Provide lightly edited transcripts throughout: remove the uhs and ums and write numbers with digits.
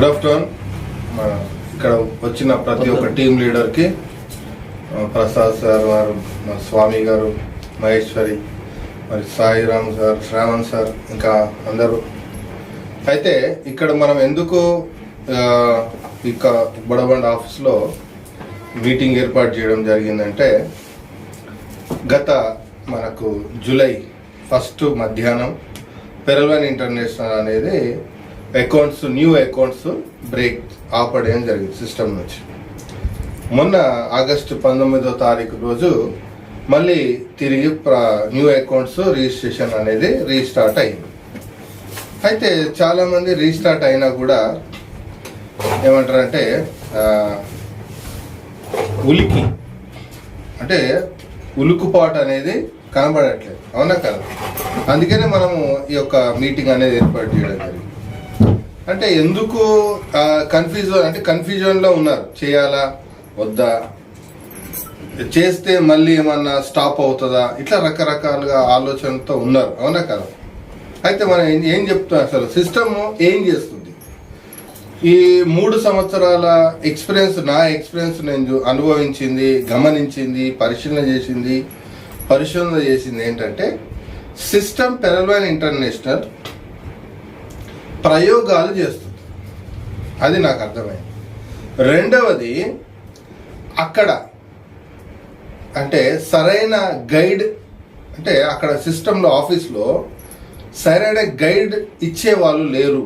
Good afternoon. ఇక్కడ వచ్చిన ప్రతి ఒక్క టీం లీడర్కి ప్రసాద్ సార్ వారు, స్వామి గారు, మహేశ్వరి, మరి సాయిరామ్ సార్, శ్రావణ్ సార్, ఇంకా అందరూ. అయితే ఇక్కడ మనం ఎందుకు ఇక బుడబండ ఆఫీస్లో మీటింగ్ ఏర్పాటు చేయడం జరిగిందంటే, గత మనకు జూలై 1 మధ్యాహ్నం పెరల్వన్ ఇంటర్నేషనల్ అనేది న్యూ అకౌంట్స్ బ్రేక్ ఆపడేయడం జరిగింది సిస్టమ్ నుంచి. మొన్న ఆగస్టు 19వ తారీఖు రోజు మళ్ళీ తిరిగి న్యూ అకౌంట్స్ రిజిస్ట్రేషన్ అనేది రీస్టార్ట్ అయింది. అయితే చాలామంది రీస్టార్ట్ అయినా కూడా ఏమంటారంటే ఉలుకుపాటు అనేది కనబడట్లేదు, అవునా కదా? అందుకనే మనము ఈ యొక్క మీటింగ్ అనేది ఏర్పాటు చేయడం జరిగింది. అంటే ఎందుకు కన్ఫ్యూజన్లో ఉన్నారు, చేయాలా వద్దా, చేస్తే మళ్ళీ ఏమన్నా స్టాప్ అవుతుందా, ఇట్లా రకరకాలుగా ఆలోచనతో ఉన్నారు, అవునా కదా? అయితే మనం ఏం చెప్తాం, అసలు సిస్టమ్ ఏం చేస్తుంది? ఈ 3 సంవత్సరాల ఎక్స్పీరియన్స్, నా ఎక్స్పీరియన్స్ నేను అనుభవించింది, గమనించింది, పరిశోధన చేసింది ఏంటంటే, సిస్టమ్ పెరల్వన్ ఇంటర్నేషనల్ ప్రయోగాలు చేస్తుంది. అది నాకు అర్థమైంది. రెండవది, అక్కడ అంటే సరైన గైడ్, అంటే అక్కడ సిస్టంలో ఆఫీస్లో సరైన గైడ్ ఇచ్చే వాళ్ళు లేరు,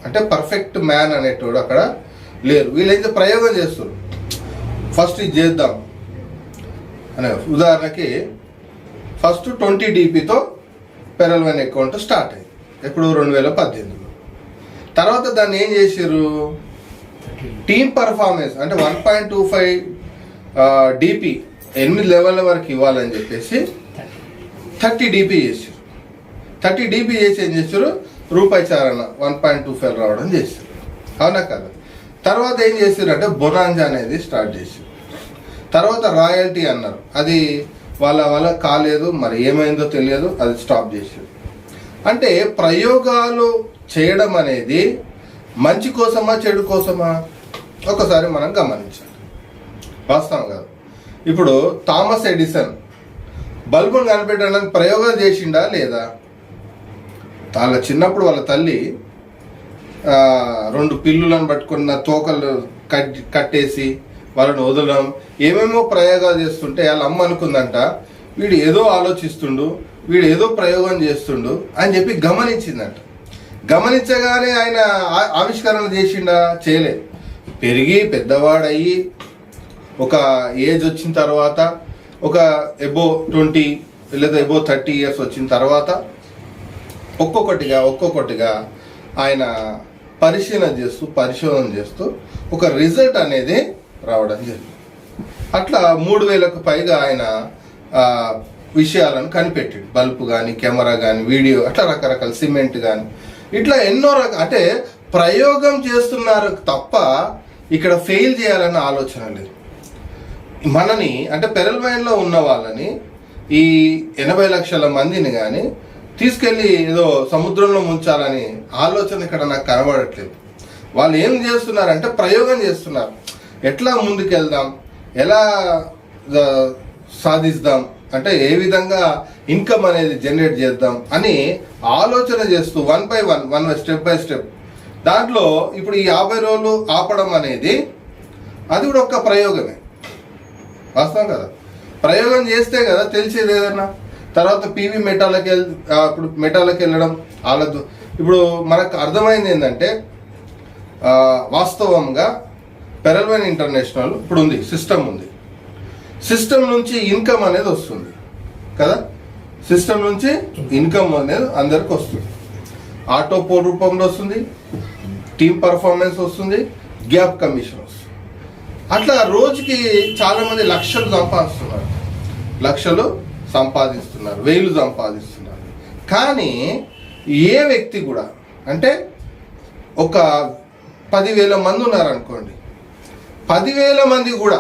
అంటే పర్ఫెక్ట్ మ్యాన్ అనేటోడు అక్కడ లేరు. వీళ్ళైతే ప్రయోగం చేస్తారు, ఫస్ట్ ఇది చేద్దాం అనే. ఉదాహరణకి ఫస్ట్ 20 DPతో పెరల్వన్ అకౌంట్ స్టార్ట్ అయింది, ఎప్పుడు 2018లో. తర్వాత దాన్ని ఏం చేశారు, టీమ్ పర్ఫార్మెన్స్ అంటే 1.25 DP 8 లెవెల్ వరకు ఇవ్వాలని చెప్పేసి 30 DP చేశారు. 30 DP చేసి ఏం చేశారు, రూపాయి చారణ 1.25 రావడం చేశారు, అవునా కదా? తర్వాత ఏం చేశారు అంటే బొనాంజా అనేది స్టార్ట్ చేశారు. తర్వాత రాయల్టీ అన్నారు, అది వాళ్ళ కాలేదు, మరి ఏమైందో తెలియదు, అది స్టాప్ చేశారు. అంటే ప్రయోగాలు చేయడం అనేది మంచి కోసమా చెడు కోసమా ఒకసారి మనం గమనించాలి, వాస్తవం కాదు. ఇప్పుడు థామస్ ఎడిసన్ బల్బును కనిపెట్టడానికి ప్రయోగాలు చేసిండా లేదా? వాళ్ళ చిన్నప్పుడు వాళ్ళ తల్లి 2 పిల్లులను పట్టుకున్న తోకలు కట్టేసి వాళ్ళని వదలడం, ఏమేమో ప్రయోగాలు చేస్తుంటే వాళ్ళ అమ్మ అనుకుందంట, వీడు ఏదో ఆలోచిస్తుండు, వీడు ఏదో ప్రయోగం చేస్తుండు అని చెప్పి గమనించిందంట. గమనించగానే ఆయన ఆవిష్కరణ చేసిండా? చేయలే. పెరిగి పెద్దవాడయ్యి ఒక ఏజ్ వచ్చిన తర్వాత, ఒక ఎబో 20 లేదా ఎబో 30 ఇయర్స్ వచ్చిన తర్వాత ఒక్కొక్కటిగా ఆయన పరిశోధన చేస్తూ ఒక రిజల్ట్ అనేది రావడం జరిగింది. అట్లా 3000కు పైగా ఆయన విషయాలను కనిపెట్టాడు. బల్బు కానీ, కెమెరా కానీ, వీడియో, అట్లా రకరకాల సిమెంట్ కానీ, ఇట్లా ఎన్నో అంటే ప్రయోగం చేస్తున్నారు తప్ప ఇక్కడ ఫెయిల్ చేయాలన్న ఆలోచన లేదు. మనని అంటే పెరల్వైన్లో ఉన్న వాళ్ళని, ఈ 80 లక్షల మందిని కానీ తీసుకెళ్ళి ఏదో సముద్రంలో ముంచాలని ఆలోచన ఇక్కడ నాకు కనబడట్లేదు. వాళ్ళు ఏం చేస్తున్నారంటే ప్రయోగం చేస్తున్నారు. ఎట్లా ముందుకెళ్దాం, ఎలా సాధిస్తాం, అంటే ఏ విధంగా ఇన్కమ్ అనేది జనరేట్ చేద్దాం అని ఆలోచన చేస్తూ one by one step by step. దాంట్లో ఇప్పుడు ఈ 50 రోజులు ఆపడం అనేది అది కూడా ఒక ప్రయోగమే, వాస్తవం కదా? ప్రయోగం చేస్తే కదా తెలిసేది ఏదన్నా. తర్వాత PV మెటాలకు వెళ్ళడం వాళ్ళతో. ఇప్పుడు మనకు అర్థమైంది ఏంటంటే, వాస్తవంగా పెరల్వన్ ఇంటర్నేషనల్ ఇప్పుడు ఉంది, సిస్టమ్ ఉంది. సిస్టమ్ నుంచి ఇన్కమ్ అనేది వస్తుంది కదా, సిస్టమ్ నుంచి ఇన్కమ్ అనేది అందరికి వస్తుంది. ఆటో పోల్ రూపంలో వస్తుంది, టీమ్ పర్ఫార్మెన్స్ వస్తుంది, గ్యాప్ కమిషన్ వస్తుంది. అట్లా రోజుకి చాలామంది లక్షలు సంపాదిస్తున్నారు, 1000 సంపాదిస్తున్నారు. కానీ ఏ వ్యక్తి కూడా, అంటే ఒక 10,000 మంది ఉన్నారనుకోండి, 10,000 మంది కూడా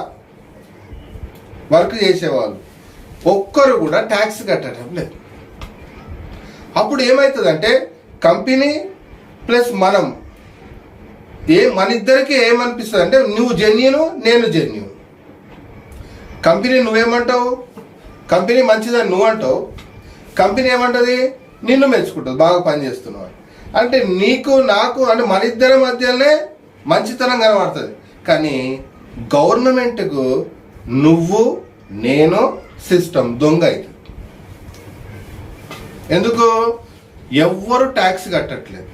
వర్క్ చేసేవాళ్ళు ఒక్కరు కూడా ట్యాక్స్ కట్టడం లేదు. అప్పుడు ఏమవుతుందంటే కంపెనీ ప్లస్ మనం మన ఇద్దరికి ఏమనిపిస్తుంది అంటే నువ్వు జెన్యూను, నేను జెన్యూన్. కంపెనీ నువ్వేమంటావు, కంపెనీ మంచిదని నువ్వు అంటావు, కంపెనీ ఏమంటుంది, నిన్ను మెచ్చుకుంటుంది బాగా పనిచేస్తున్నావు. అంటే నీకు నాకు అంటే మన ఇద్దరి మధ్యలోనే మంచితనం కనబడుతుంది. కానీ గవర్నమెంట్కు నువ్వు నేను సిస్టమ్ దొంగ అవుతుంది. ఎందుకు? ఎవ్వరు ట్యాక్స్ కట్టట్లేదు.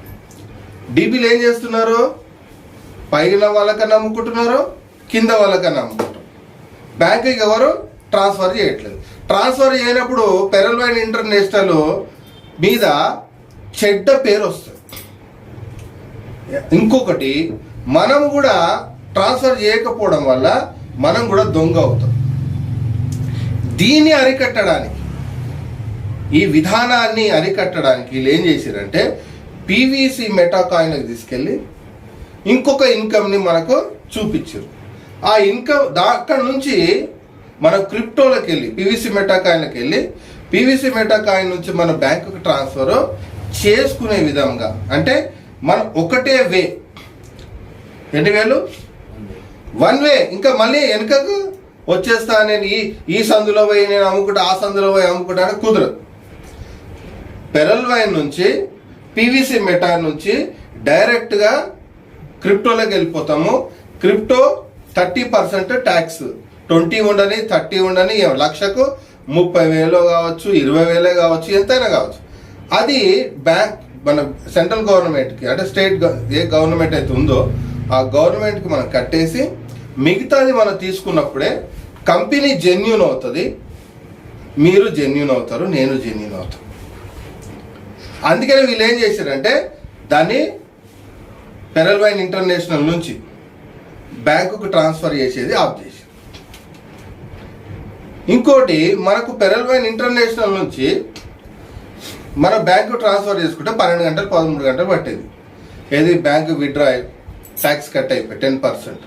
డీబీలు ఏం చేస్తున్నారు, పైన వాళ్ళకన్నా అమ్ముకుంటున్నారు, కింద వాళ్ళకన్నా అమ్ముకుంటారు. బ్యాంకుకి ఎవరు ట్రాన్స్ఫర్ చేయట్లేదు. ట్రాన్స్ఫర్ చేయనప్పుడు పెరల్ వైన్ ఇంటర్నేషనల్ మీద చెడ్డ పేరు వస్తుంది. ఇంకొకటి, మనం కూడా ట్రాన్స్ఫర్ చేయకపోవడం వల్ల మనం కూడా దొంగ అవుతాం. దీన్ని అరికట్టడానికి, ఈ విధానాన్ని అరికట్టడానికి వీళ్ళు ఏం చేశారంటే పీవీసీ మెటా కాయిన్కి తీసుకెళ్ళి ఇంకొక ఇన్కమ్ని మనకు చూపించారు. ఆ ఇన్కమ్ అక్కడ నుంచి మనం క్రిప్టోలోకి వెళ్ళి పీవీసీ మెటా కాయిన్కి వెళ్ళి పీవీసీ మెటా కాయిన్ నుంచి మన బ్యాంకుకి ట్రాన్స్ఫర్ చేసుకునే విధంగా, అంటే మనం ఒకటే వే, ఎన్ని వేలు, వన్ వే. ఇంకా మళ్ళీ వెనుకకు వచ్చేస్తా నేను ఈ సందులో పోయి నేను అమ్ముకుంటా, ఆ సందులో పోయి అమ్ముకుంటా అని కుదరదు. పెరల్ వైన్ నుంచి పీవీసీ మెటా నుంచి డైరెక్ట్గా క్రిప్టోలోకి వెళ్ళిపోతాము. క్రిప్టో 30% ట్యాక్స్, 20 ఉండని 30 ఉండని, లక్షకు 30,000 కావచ్చు, 20,000 కావచ్చు, ఎంతైనా కావచ్చు. అది బ్యాంక్ మన సెంట్రల్ గవర్నమెంట్కి అంటే స్టేట్ ఏ గవర్నమెంట్ అయితే ఉందో ఆ గవర్నమెంట్కి మనం కట్టేసి మిగతాది మనం తీసుకున్నప్పుడే కంపెనీ జెన్యూన్ అవుతుంది, మీరు జెన్యూన్ అవుతారు, నేను జెన్యూన్ అవుతాను. అందుకని వీళ్ళు ఏం చేశారంటే దాన్ని పెరల్ వైన్ ఇంటర్నేషనల్ నుంచి బ్యాంకుకు ట్రాన్స్ఫర్ చేసేది ఆఫ్ చేశారు. ఇంకోటి, మనకు పెరల్ వైన్ ఇంటర్నేషనల్ నుంచి మన బ్యాంకు ట్రాన్స్ఫర్ చేసుకుంటే 12 గంటలు 13 గంటలు పట్టేది. ఏది బ్యాంకు విత్డ్రా ట్యాక్స్ కట్ అయిపోయి 10%.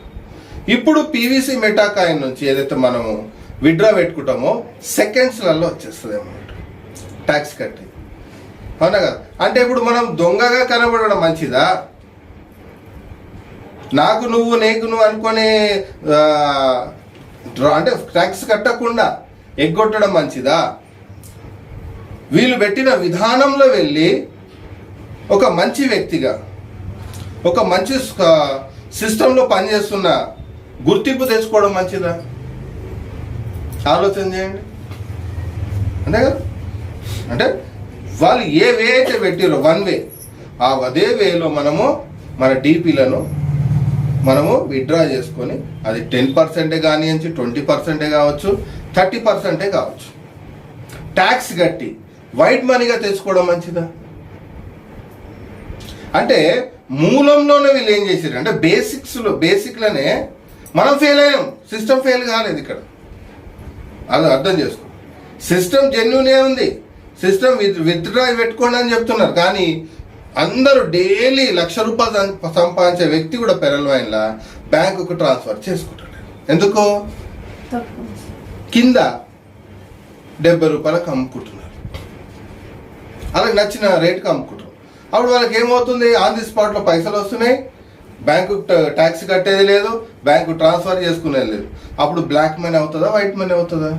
ఇప్పుడు పీవీసీ మెటా కాయిన్ నుంచి ఏదైతే మనము విత్డ్రా పెట్టుకుంటామో సెకండ్స్లలో వచ్చేస్తుంది అమౌంట్ ట్యాక్స్ కట్. అవునా కదా? అంటే ఇప్పుడు మనం దొంగగా కనబడడం మంచిదా, నాకు నువ్వు నీకు నువ్వు అనుకొని అంటే ట్యాక్స్ కట్టకుండా ఎగ్గొట్టడం మంచిదా? వీళ్ళు పెట్టిన విధానంలో వెళ్ళి ఒక మంచి వ్యక్తిగా, ఒక మంచి సిస్టంలో పనిచేస్తున్న గుర్తింపు తెచ్చుకోవడం మంచిదా? ఆలోచన చేయండి. అంతే కదా? అంటే వాళ్ళు ఏ వే అయితే పెట్టారో వన్ వే, అదే వేలో మనము మన డీపీలను మనము విత్డ్రా చేసుకొని అది 10% కానివ్వచ్చు, 20% కావచ్చు, 30% కావచ్చు, ట్యాక్స్ కట్టి వైట్ మనీగా తెచ్చుకోవడం మంచిదా? అంటే మూలంలోనే వీళ్ళు ఏం చేశారు అంటే బేసిక్లోనే మనం ఫెయిల్ అయ్యాం, సిస్టమ్ ఫెయిల్ కాలేదు. ఇక్కడ అది అర్థం చేసుకో. సిస్టమ్ జెన్యూనే ఉంది, సిస్టమ్ విత్డ్రా పెట్టుకోండి అని చెప్తున్నారు. కానీ అందరూ డైలీ ₹1,00,000 సంపాదించే వ్యక్తి కూడా పెరల్ వైన్లా బ్యాంకుకు ట్రాన్స్ఫర్ చేసుకుంటాడు. ఎందుకు? కింద ₹70 అమ్ముకుంటున్నారు, అలాగే నచ్చిన రేటుకి అమ్ముకుంటారు. అప్పుడు వాళ్ళకి ఏమవుతుంది, ఆన్ ది స్పాట్లో పైసలు వస్తున్నాయి, బ్యాంకు ట్యాక్స్ కట్టేది లేదు, బ్యాంకు ట్రాన్స్ఫర్ చేసుకునేది లేదు. అప్పుడు బ్లాక్ మనీ అవుతుందా, వైట్ మనీ అవుతుందా?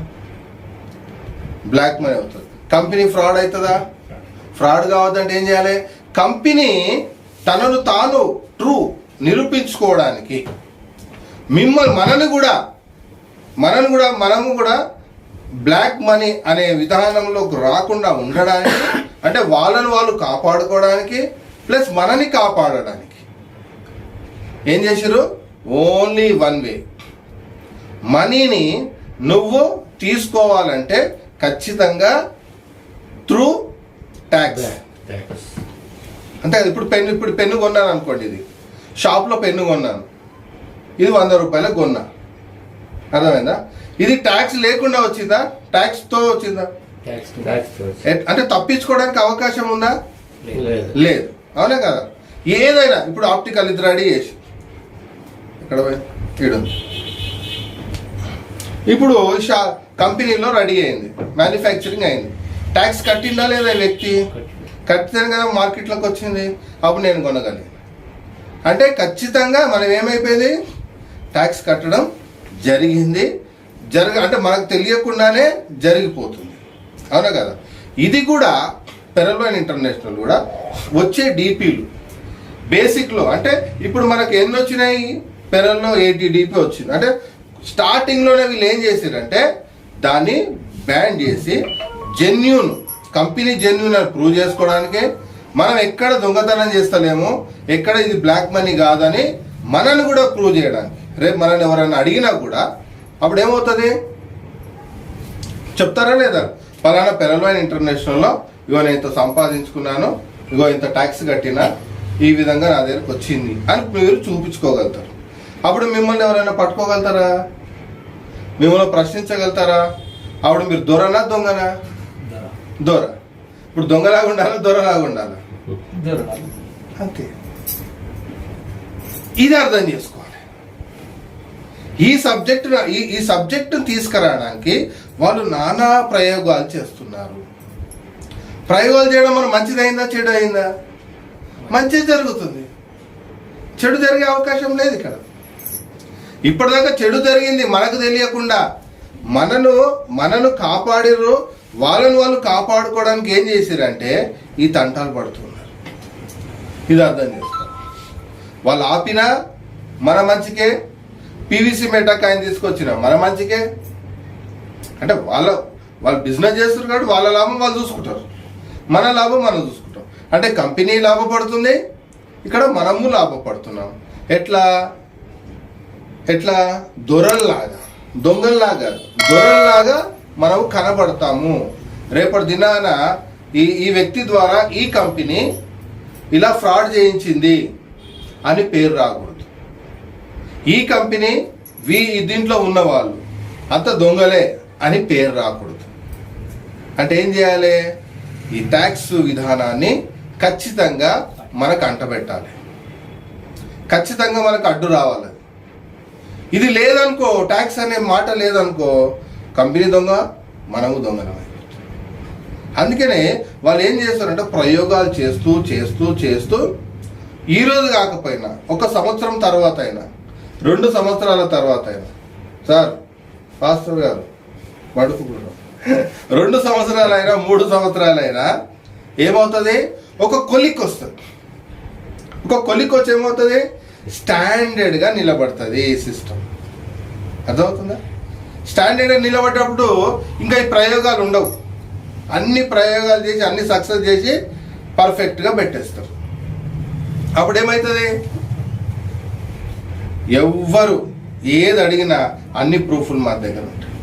బ్లాక్ మనీ అవుతుంది. కంపెనీ ఫ్రాడ్ అవుతుందా? ఫ్రాడ్ కావద్దంటే ఏం చేయాలి? కంపెనీ తనను తాను ట్రూ నిరూపించుకోవడానికి మనము కూడా బ్లాక్ మనీ అనే విధానంలోకి రాకుండా ఉండడానికి, అంటే వాళ్ళని వాళ్ళు కాపాడుకోవడానికి ప్లస్ మనని కాపాడడానికి ఏం చేశారు? Only one way. మనీని నువ్వు తీసుకోవాలంటే ఖచ్చితంగా త్రూ ట్యాక్స్. అంటే ఇప్పుడు పెన్ను కొన్నాను అనుకోండి, ఇది షాప్లో పెన్ను కొన్నాను, ఇది ₹100 కొన్నా, అర్థమైందా? ఇది ట్యాక్స్ లేకుండా వచ్చిందా, ట్యాక్స్తో వచ్చిందా? అంటే తప్పించుకోవడానికి అవకాశం ఉందా? లేదు. అవునా కదా? ఏదైనా ఇప్పుడు ఆప్టికల్ ఇది రెడీ చేసి ఇక్కడ ఈడుంది, ఇప్పుడు కంపెనీలో రెడీ అయింది, మ్యానుఫ్యాక్చరింగ్ అయింది, ట్యాక్స్ కట్టిందా లేదా వ్యక్తి? కట్టితేనే కదా మార్కెట్లోకి వచ్చింది, అప్పుడు నేను కొనగలిగాను. అంటే ఖచ్చితంగా మనం ఏమైపోయింది, ట్యాక్స్ కట్టడం జరిగింది. అంటే మనకు తెలియకుండానే జరిగిపోతుంది, అవునా కదా. ఇది కూడా పెరల్వైన్ ఇంటర్నేషనల్ కూడా వచ్చే డీపీలు బేసిక్లో, అంటే ఇప్పుడు మనకు ఎన్ని వచ్చినాయి, పెరల్లో 80 డీపీ వచ్చింది. అంటే స్టార్టింగ్లోనే వీళ్ళు ఏం చేశారంటే దాన్ని బ్యాన్ చేసి జెన్యూన్ కంపెనీ జెన్యూన్ అని ప్రూవ్ చేసుకోవడానికి, మనం ఎక్కడ దొంగతనం చేస్తలేము, ఎక్కడ ఇది బ్లాక్ మనీ కాదని మనల్ని కూడా ప్రూవ్ చేయడానికి. రేపు మనల్ని ఎవరైనా అడిగినా కూడా అప్పుడు ఏమవుతుంది చెప్తారా లేదా, ఫలానా పెరల్వైన్ ఇంటర్నేషనల్లో ఇగో నేను ఇంత సంపాదించుకున్నాను, ఇగో ఇంత ట్యాక్స్ కట్టినా, ఈ విధంగా నా దగ్గరకు వచ్చింది అని మీరు చూపించుకోగలుగుతారు. అప్పుడు మిమ్మల్ని ఎవరైనా పట్టుకోగలుగుతారా, మిమ్మల్ని ప్రశ్నించగలుగుతారా? అప్పుడు మీరు దొరనా దొంగనా? దొర. ఇప్పుడు దొంగలాగా ఉండాలా, దొరలాగా ఉండాలా? అంతే. ఇది అర్థం చేసుకోవాలి. ఈ సబ్జెక్టు తీసుకురావడానికి వాళ్ళు నానా ప్రయోగాలు చేస్తున్నారు. ప్రయోగాలు చేయడం మనం మంచిదైందా చెడు అయిందా? మంచి జరుగుతుంది, చెడు జరిగే అవకాశం లేదు ఇక్కడ. ఇప్పటిదాకా చెడు జరిగింది మనకు తెలియకుండా. మనను కాపాడిర్రు, వాళ్ళను వాళ్ళు కాపాడుకోవడానికి ఏం చేసిరంటే ఈ తంటాలు పడుతున్నారు. ఇది అర్థం చేసుకోవాలి. వాళ్ళు ఆపినా మన మంచికే, పీవీసీ మెటాక్ ఆయన తీసుకొచ్చిన మన మంచికే. అంటే వాళ్ళు బిజినెస్ చేస్తారు కాబట్టి వాళ్ళ లాభం వాళ్ళు చూసుకుంటారు, మన లాభం మనం చూసుకుంటాం. అంటే కంపెనీ లాభపడుతుంది, ఇక్కడ మనము లాభపడుతున్నాం. ఎట్లా దొరల్లాగా, దొరల్లాగా మనం కనబడతాము. రేపటి దినాన ఈ వ్యక్తి ద్వారా ఈ కంపెనీ ఇలా ఫ్రాడ్ చేయించింది అని పేరు రాకూడదు. ఈ కంపెనీ దీంట్లో ఉన్నవాళ్ళు అంత దొంగలే అని పేరు రాకూడదు. అంటే ఏం చేయాలి, ఈ ట్యాక్స్ విధానాన్ని ఖచ్చితంగా మనకు అంటబెట్టాలి, ఖచ్చితంగా మనకు అడ్డు రావాలి. ఇది లేదనుకో, ట్యాక్స్ అనే మాట లేదనుకో, కంపెనీ దొంగ, మనము దొంగలమే. అందుకనే వాళ్ళు ఏం చేస్తారంటే ప్రయోగాలు చేస్తూ చేస్తూ చేస్తూ ఈరోజు కాకపోయినా 1 సంవత్సరం తర్వాత అయినా, 2 సంవత్సరాల తర్వాత అయినా, సార్ పాస్టర్ గారు పడుకుంటున్నాం, 2 సంవత్సరాలైనా 3 సంవత్సరాలైనా ఏమవుతుంది, ఒక కొలిక్ వస్తుంది. ఒక కొలిక్ వచ్చి ఏమవుతుంది, స్టాండర్డ్గా నిలబడుతుంది ఈ సిస్టమ్. అర్థమవుతుందా? స్టాండర్డ్గా నిలబడ్డప్పుడు ఇంకా ఈ ప్రయోగాలు ఉండవు. అన్ని ప్రయోగాలు చేసి అన్ని సక్సెస్ చేసి పర్ఫెక్ట్గా పెట్టేస్తారు. అప్పుడు ఏమవుతుంది, ఎవ్వరు ఏది అడిగినా అన్ని ప్రూఫ్లు మన దగ్గర ఉంటాయి.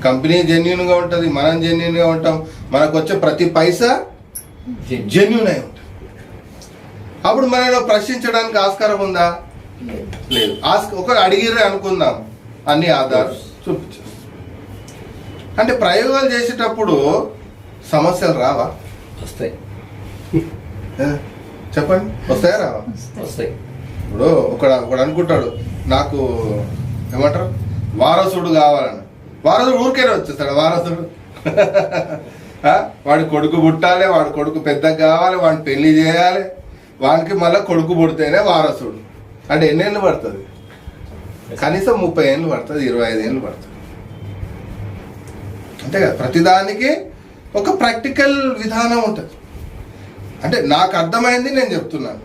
కంపెనీ జెన్యూన్గా ఉంటుంది, మనం జెన్యూన్గా ఉంటాం, మనకు వచ్చే ప్రతి పైసా జెన్యూన్ అయి ఉంటుంది. అప్పుడు మనం ప్రశ్నించడానికి ఆస్కారం ఉందా? లేదు. ఒకరు అడిగిరే అనుకుందాం, అన్ని ఆధారాలు చూపించారు. అంటే ప్రయోగాలు చేసేటప్పుడు సమస్యలు రావా? వస్తాయి. చెప్పండి, వస్తాయా రావా? వస్తాయి. ఇప్పుడు ఒకడు అనుకుంటాడు నాకు ఏమంటారు వారసుడు కావాలని. వారసుడు ఊరికేనే వచ్చేస్తాడు వారసుడు. వాడి కొడుకు పుట్టాలి, వాడి కొడుకు పెద్దగా కావాలి, వాడిని పెళ్లి చేయాలి, వానికి మళ్ళీ కొడుకు పుడితేనే వారసుడు. అంటే ఎన్నేళ్ళు పడుతుంది? కనీసం 30 ఏళ్ళు పడుతుంది, 25 ఏళ్ళు పడుతుంది. అంతే కదా. ప్రతిదానికి ఒక ప్రాక్టికల్ విధానం ఉంటుంది. అంటే నాకు అర్థమైంది నేను చెప్తున్నాను.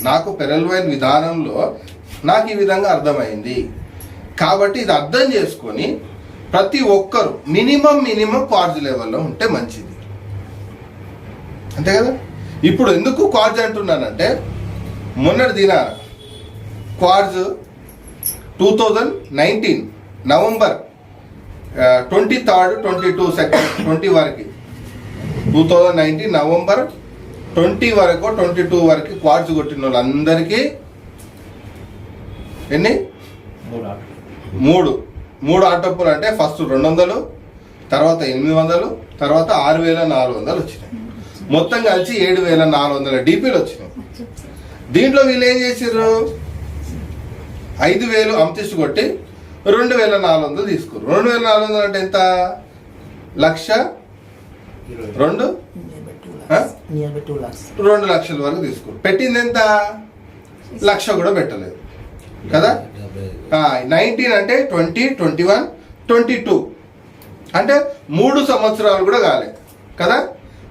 నాకు పెరల్వైన్ విధానంలో నాకు ఈ విధంగా అర్థమైంది కాబట్టి ఇది అర్థం చేసుకొని ప్రతి ఒక్కరు మినిమం క్వార్జ్ లెవెల్లో ఉంటే మంచిది. అంతే కదా. ఇప్పుడు ఎందుకు క్వార్జ్ అంటున్నానంటే మొన్నటి దినాన క్వార్జ్ 2019 నవంబర్ 23rd 22 సెకండ్ 20 వరకు 2019 నవంబర్ 20 వరకు 22 వరకు క్వార్జ్ కొట్టిన వాళ్ళందరికీ ఎన్ని? 3 ఆటోప్పులు. అంటే ఫస్ట్ 200, తర్వాత 800, తర్వాత 6400 వచ్చినాయి. మొత్తం కలిసి 7400 డీపీలు వచ్చినాయి. దీంట్లో వీళ్ళు ఏం చేసారు, 5000 అమ్తిస్ట్ కొట్టి 2400 తీసుకురు. 2400 అంటే ఎంత? 1,02,2 లక్షల వరకు తీసుకురు. పెట్టింది ఎంత? లక్ష కూడా పెట్టలేదు కదా. 19 అంటే 20, 21, 22 అంటే 3 సంవత్సరాలు కూడా కాలే కదా.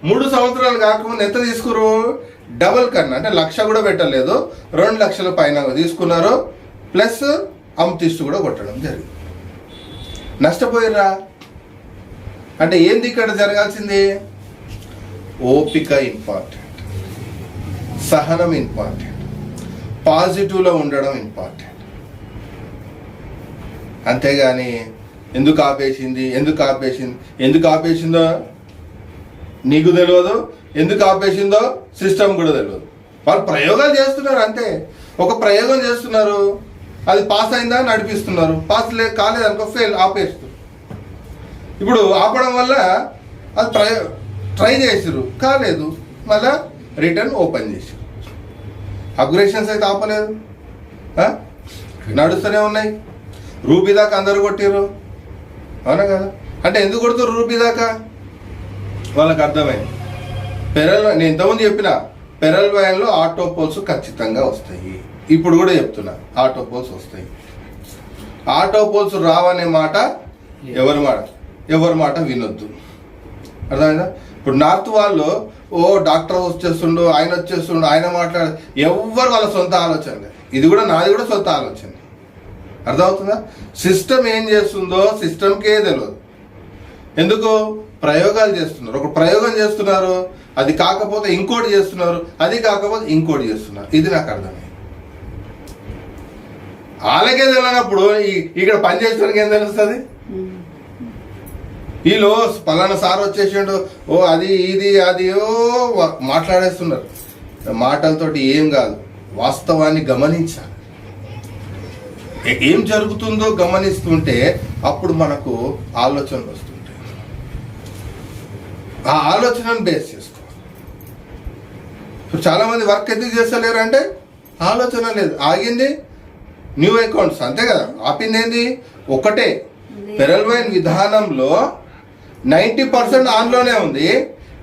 3 సంవత్సరాలు కాకముందు ఎంత తీసుకురు, డబల్ కన్నా అంటే లక్ష కూడా పెట్టలేదు, 2 లక్షల పైన తీసుకున్నారు, ప్లస్ అమ్తిస్తు కూడా కొట్టడం జరిగింది. నష్టపోయిర్రా అంటే ఏంది ఇక్కడ జరగాల్సింది? ఓపిక ఇంపార్టెంట్, సహనం ఇంపార్టెంట్, పాజిటివ్లో ఉండడం ఇంపార్టెంట్. అంతేగాని ఎందుకు ఆపేసిందో నీకు తెలియదు, ఎందుకు ఆపేసిందో సిస్టమ్ కూడా తెలియదు. వాళ్ళు ప్రయోగాలు చేస్తున్నారు అంతే. ఒక ప్రయోగం చేస్తున్నారు, అది పాస్ అయిందా నడిపిస్తున్నారు, పాస్ కాలేదనుకో ఫెయిల్ ఆపేస్తారు. ఇప్పుడు ఆపడం వల్ల అది ట్రై చేసారు, కాలేదు, మళ్ళా రిటర్న్ ఓపెన్ చేసారు. అప్గ్రేషన్స్ అయితే ఆపలేదు, నడుస్తూనే ఉన్నాయి. రూపీ దాకా అందరు కొట్టిరు, అవునా కదా. అంటే ఎందుకు కొడుతారు రూపీ దాకా? వాళ్ళకి అర్థమైంది. నేను ఇంతకుముందు చెప్పిన పెరల్ వ్యాన్లో ఆటో పోల్స్ ఖచ్చితంగా వస్తాయి. ఇప్పుడు కూడా చెప్తున్నా ఆటో పోల్స్ వస్తాయి. ఆటో పోల్స్ రావనే మాట ఎవరి మాట వినొద్దు, అర్థమైందా. ఇప్పుడు నార్త్ వాళ్ళు డాక్టర్ వచ్చేస్తుండు, ఆయన మాట్లాడు, ఎవరు వాళ్ళ సొంత ఆలోచన. ఇది కూడా నాది కూడా సొంత ఆలోచన, అర్థమవుతుందా. సిస్టమ్ ఏం చేస్తుందో సిస్టమ్కే తెలియదు. ఎందుకు ప్రయోగాలు చేస్తున్నారు, ఒక ప్రయోగం చేస్తున్నారు, అది కాకపోతే ఇంకోటి చేస్తున్నారు, అది కాకపోతే ఇంకోటి చేస్తున్నారు. ఇది నాకు అర్థమైంది. వాళ్ళకే తెలియనప్పుడు ఇక్కడ పని చేసేవానికి ఏం తెలుస్తుంది? వీళ్ళు పలానా సార్ వచ్చేసిండు, అది మాట్లాడేస్తున్నారు. మాటలతోటి ఏం కాదు, వాస్తవాన్ని గమనించాలి. ఏం జరుగుతుందో గమనిస్తుంటే అప్పుడు మనకు ఆలోచనలు వస్తుంటాయి. ఆ ఆలోచనను బేస్ చేసుకోవాలి. ఇప్పుడు చాలా మంది వర్క్ ఎందుకు చేస్తలేరు అంటే ఆలోచన లేదు, ఆగింది న్యూ అకౌంట్స్, అంతే కదా. ఆపింది ఏంది? ఒకటే, పెరల్ వైన్ విధానంలో 90% ఆన్లోనే ఉంది,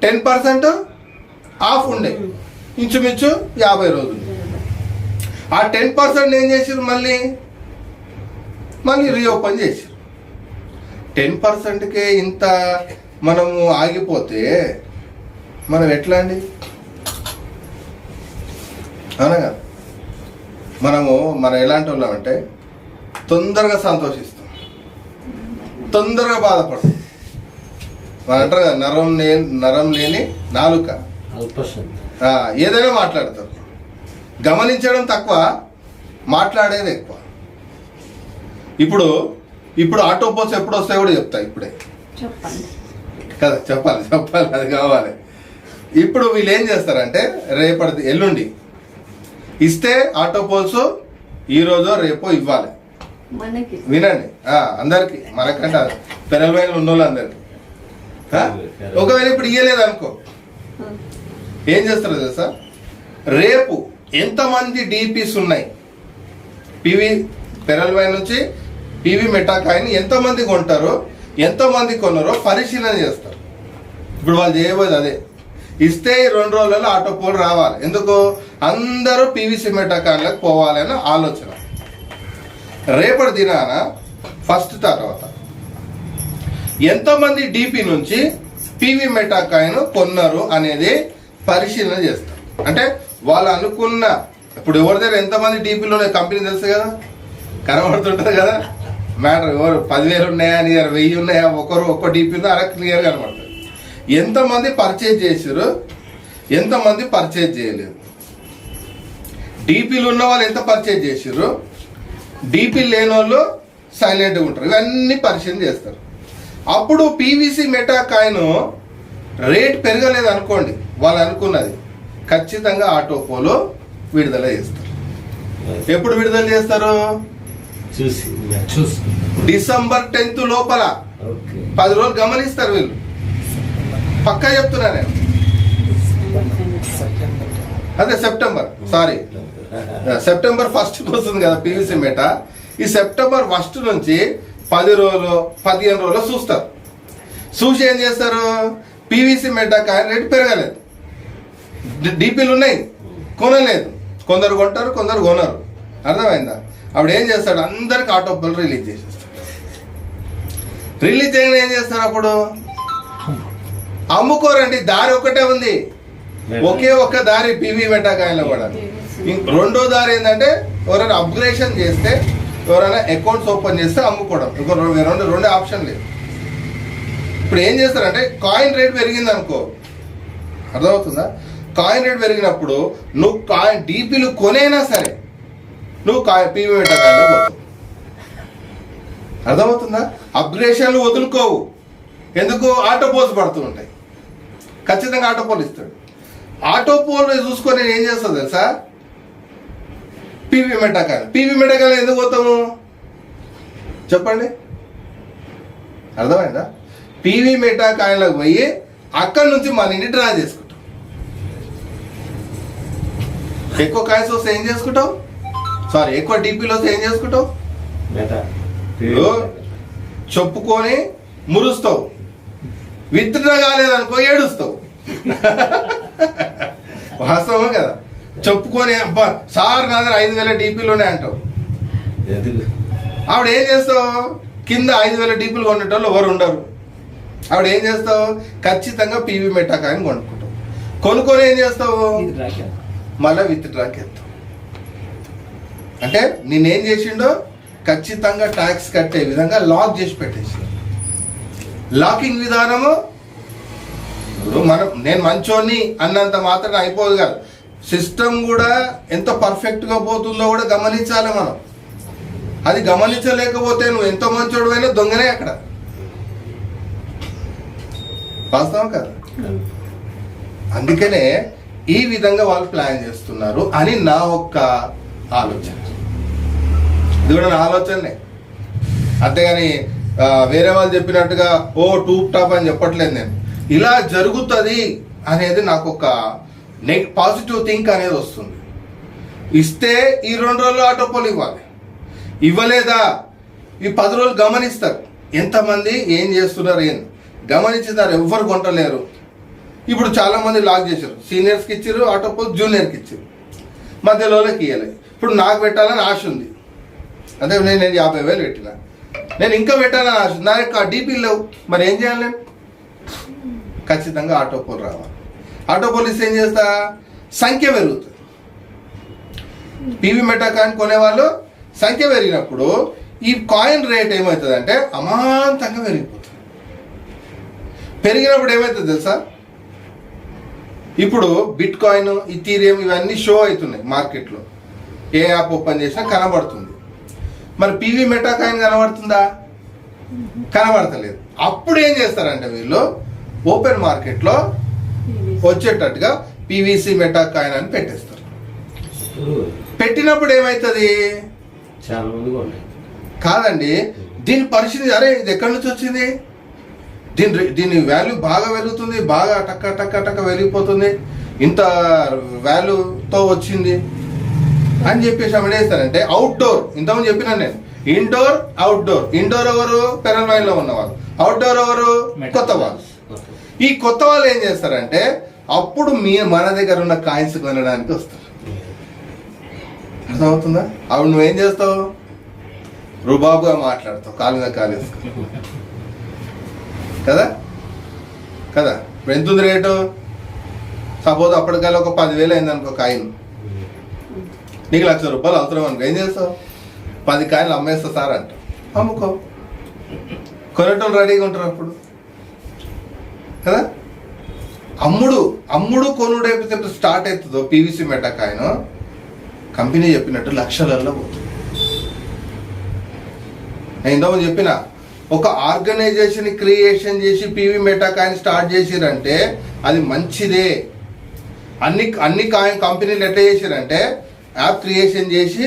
10% ఆఫ్ ఉండే, ఇంచుమించు 50 రోజులు. ఆ 10% ఏం చేసారు, మళ్ళీ రీఓపెన్ చేసారు. 10%కే ఇంత మనము ఆగిపోతే మనం ఎట్లా అండి? అవునా కదా. మనం ఎలాంటి వాళ్ళం అంటే తొందరగా సంతోషిస్తాం, తొందరగా బాధపడతాం. మనం అంటారు కదా, నరం లేని నాలుక, ఏదైనా మాట్లాడతారు. గమనించడం తక్కువ, మాట్లాడేది ఎక్కువ. ఇప్పుడు ఆటో పోల్స్ ఎప్పుడు వస్తాయో కూడా చెప్తా ఇప్పుడే కదా. చెప్పాలి, అది కావాలి. ఇప్పుడు వీళ్ళు ఏం చేస్తారంటే రేపటి ఎల్లుండి ఇస్తే ఆటో పోల్స్ ఈరోజు రేపో ఇవ్వాలి. వినండి, అందరికి, మనకంటే పెరల్ వైన్ ఉన్న వాళ్ళు అందరికి. ఒకవేళ ఇప్పుడు ఇయ్యలేదు అనుకో, ఏం చేస్తారు తెలుసా? రేపు ఎంతమంది డిపిస్ ఉన్నాయి, పివి పెరల్ వైన్ నుంచి పివి మెటాకాయని ఎంతమంది కొంటారో, ఎంతమంది కొన్నారో పరిశీలన చేస్తారు. ఇప్పుడు వాళ్ళు చేయబోయేది అదే. ఇస్తే 2 రోజులలో ఆటో పోల్ రావాలి. ఎందుకు? అందరూ పీవీసీ మెటాకాన్లకు పోవాలనే ఆలోచన. రేపటి దినాన ఫస్ట్ తర్వాత ఎంతమంది డిపి నుంచి పివి మెటాకాయను కొన్నారు అనేది పరిశీలన చేస్తారు. అంటే వాళ్ళు అనుకున్న, ఇప్పుడు ఎవరి దగ్గర ఎంతమంది డిపిలో కంపెనీ తెలుసు కదా, కనబడుతుంటుంది కదా మ్యాటర్. ఎవరు 10,000 ఉన్నాయా, నీ దగ్గర 1000 ఉన్నాయా, ఒక్క డిపి ఉందో అలా క్లియర్ కనబడుతుంది. ఎంతమంది పర్చేజ్ చేశారు, ఎంతమంది పర్చేజ్ చేయలేదు, డిపిలు ఉన్న వాళ్ళు ఎంత పర్చేజ్ చేశారు, డిపి లేని వాళ్ళు సైలెంట్గా ఉంటారు. ఇవన్నీ పరిశీలన చేస్తారు. అప్పుడు పీవీసీ మెటా కాయిన్ రేట్ పెరగలేదు అనుకోండి, వాళ్ళు అనుకున్నది ఖచ్చితంగా ఆటో పోలో విడుదల చేస్తారు. ఎప్పుడు విడుదల చేస్తారు? డిసెంబర్ 10th లోపల. 10 రోజులు గమనిస్తారు వీళ్ళు, పక్కా చెప్తున్నా నేను. అదే సెప్టెంబర్ 1st వస్తుంది కదా పీవీసీ మెటా. ఈ సెప్టెంబర్ 1st నుంచి 10 రోజులు 15 రోజులు చూస్తారు. చూసి ఏం చేస్తారు? పీవీసీ మెటా కాయిన్ రేటు పెరగలేదు, డిపిలు ఉన్నాయి కొనలేదు, కొందరు కొంటారు, కొందరు కొనరు. అర్థమైందా? అప్పుడు ఏం చేస్తాడు, అందరికి ఆటోపోల్ రిలీజ్ చేసేస్తాడు. రిలీజ్ చేయగానే ఏం చేస్తారు, అప్పుడు అమ్ముకోరండి. దారి ఒకటే ఉంది, ఒకే ఒక్క దారి పీవీ మెటా కాయిన్లో కూడా. రెండో దారి ఏంటంటే ఎవరైనా అప్గ్రేషన్ చేస్తే, ఎవరైనా అకౌంట్స్ ఓపెన్ చేస్తే అమ్ముకోవడం. ఇంకో రెండు ఆప్షన్ లేదు. ఇప్పుడు ఏం చేస్తారంటే కాయిన్ రేట్ పెరిగింది అనుకో, అర్థమవుతుందా? కాయిన్ రేట్ పెరిగినప్పుడు నువ్వు కాయిన్ డీపీలు కొనైనా సరే నువ్వు పీవీ మెటా కాయిన్లో పోతావు. అర్థమవుతుందా? అప్గ్రేషన్లు వదులుకోవు. ఎందుకు? ఆటోపోల్స్ పడుతూ ఉంటాయి. ఖచ్చితంగా ఆటోపోల్ ఇస్తాడు. ఆటోపోల్ చూసుకొని నేను ఏం చేస్తాను తెలుసా, PV meta coin. PV meta coin ఎందుకు పోతాము చెప్పండి? అర్థమైందా? పీవీ మెటా కాయిన్లకు పోయి అక్కడి నుంచి మనీని డ్రా చేసుకుంటాం. ఎక్కువ కాయిన్స్ వస్తే ఏం చేసుకుంటావు, ఎక్కువ డీపీలు వస్తే ఏం చేసుకుంటావు, చెప్పుకొని మురుస్తావు. విత్డ్రా కాలేదనుకో ఏడుస్తావు. వాస్తవం కదా? చెప్పుకొని అబ్బా సార్ నా దగ్గర 5,000 డీపీలు ఉన్నాయి అంటావు. ఆవిడ ఏం చేస్తావు, కింద 5,000 డీపీలు కొనేటోళ్ళు ఎవరు ఉండరు. ఆవిడ ఏం చేస్తావు, ఖచ్చితంగా పీవీ మెటా కాయిన్ కొనుక్కుంటావు. కొనుక్కొని ఏం చేస్తావు, మళ్ళీ విత్డ్రాకి వెళ్తావు. అంటే నేనేం చేసిండో ఖచ్చితంగా ట్యాక్స్ కట్టే విధంగా లాక్ చేసి పెట్టేసి. లాకింగ్ విధానము ఇప్పుడు నేను మంచోని అన్నంత మాత్రం అయిపోదు కదా. సిస్టమ్ కూడా ఎంత పర్ఫెక్ట్గా పోతుందో కూడా గమనించాలి మనం. అది గమనించలేకపోతే నువ్వు ఎంతో మంచోడు అయినా దొంగనే అక్కడ. వాస్తవం కదా? అందుకనే ఈ విధంగా వాళ్ళు ప్లాన్ చేస్తున్నారు అని నా ఒక్క ఆలోచన. ఇది కూడా నా ఆలోచనే, అంతేగాని వేరే వాళ్ళు చెప్పినట్టుగా టూప్ టాప్ అని చెప్పట్లేదు నేను. ఇలా జరుగుతుంది అనేది నాకు ఒక పాజిటివ్ థింక్ అనేది వస్తుంది. ఇస్తే ఈ 2 రోజులు ఆటోపోల్ ఇవ్వాలి. ఇవ్వలేదా ఈ 10 రోజులు గమనిస్తారు ఎంతమంది ఏం చేస్తున్నారు, ఏం గమనించుతారు. ఎవ్వరు కొంటలేరు. ఇప్పుడు చాలా మంది లాక్ చేశారు. సీనియర్స్కి ఇచ్చారు ఆటోపోల్, జూనియర్కి ఇచ్చారు, మధ్యలోకి ఇవ్వలేదు. ఇప్పుడు నాకు పెట్టాలని ఆశ ఉంది. అంటే నేను 50,000 పెట్టిన, నేను ఇంకా పెట్టాలని ఆశ. నా యొక్క డీపీలు లేవు, మరి ఏం చేయాలి నేను? ఖచ్చితంగా ఆటోపోల్ రావాలి. ఆటోపోల్ ఇస్తే ఏం చేస్తా, సంఖ్య పెరుగుతుంది. పీవీ మెటా కాయిన్ కొనేవాళ్ళు సంఖ్య పెరిగినప్పుడు ఈ కాయిన్ రేట్ ఏమవుతుంది అంటే అమాంతంగా పెరిగిపోతుంది. పెరిగినప్పుడు ఏమవుతుంది తెలుసా, ఇప్పుడు బిట్ కాయిన్, ఇథీరియం ఇవన్నీ షో అవుతున్నాయి మార్కెట్లో. ఏ యాప్ ఓపెన్ చేసినా కనబడుతుంది. మరి పీవీ మెటా కాయిన్ కనబడుతుందా? కనబడతలేదు. అప్పుడు ఏం చేస్తారంటే వీళ్ళు ఓపెన్ మార్కెట్లో వచ్చేటట్టుగా పీవీసీ మెటా కాయిన్ అని పెట్టేస్తారు. పెట్టినప్పుడు ఏమవుతుంది, కాదండి దీని పరిస్థితి, అరే ఇది ఎక్కడి నుంచి వచ్చింది, దీని వాల్యూ బాగా పెరుగుతుంది, బాగా టక్క టక్క టక్క పెరిగిపోతుంది, ఇంత వాల్యూతో వచ్చింది అని చెప్పేసి ఆమె వేస్తారంటే అవుట్డోర్. ఇంతకుముందు చెప్పినా నేను, ఇండోర్ అవుట్డోర్. ఇండోర్ ఎవరు, పెరల్వాయిలో ఉన్నవాళ్ళు. అవుట్డోర్ ఎవరు, కొత్త వాళ్ళు. ఈ కొత్త వాళ్ళు ఏం చేస్తారంటే అప్పుడు మన దగ్గర ఉన్న కాయిన్స్ కొనడానికి వస్తారు. అర్థమవుతుందా? అప్పుడు నువ్వేం చేస్తావు, రుబాబుగా మాట్లాడతావు, కాలు మీద కాలు వేస్తావు కదా కదా. ఇప్పుడు ఎంత ఉంది రేటు, సపోజ్ అప్పటికల్లా ఒక 10,000 అయింది అనుకో కాయిన్, నీకు ₹1,00,000 అవసరం అనుకో, ఏం చేస్తావు, 10 కాయిన్లు అమ్మేస్తా సార్ అంట, అమ్ముకో. కొనేటోళ్ళు రెడీగా ఉంటారు అప్పుడు కదా. అమ్ముడు కొనుడు ఎప్పుడు స్టార్ట్ అవుతుందో పీవీసీ మెటా కాయిన్, కంపెనీ చెప్పినట్టు లక్షలలో పోతుంది. నేను ఇంతకుముందు చెప్పిన ఒక ఆర్గనైజేషన్ క్రియేషన్ చేసి పీవీ మెటా కాయిన్ స్టార్ట్ చేసిరంటే అది మంచిదే. అన్ని కాయిన్ కంపెనీలు ఎట్లా చేసిరంటే యాప్ క్రియేషన్ చేసి,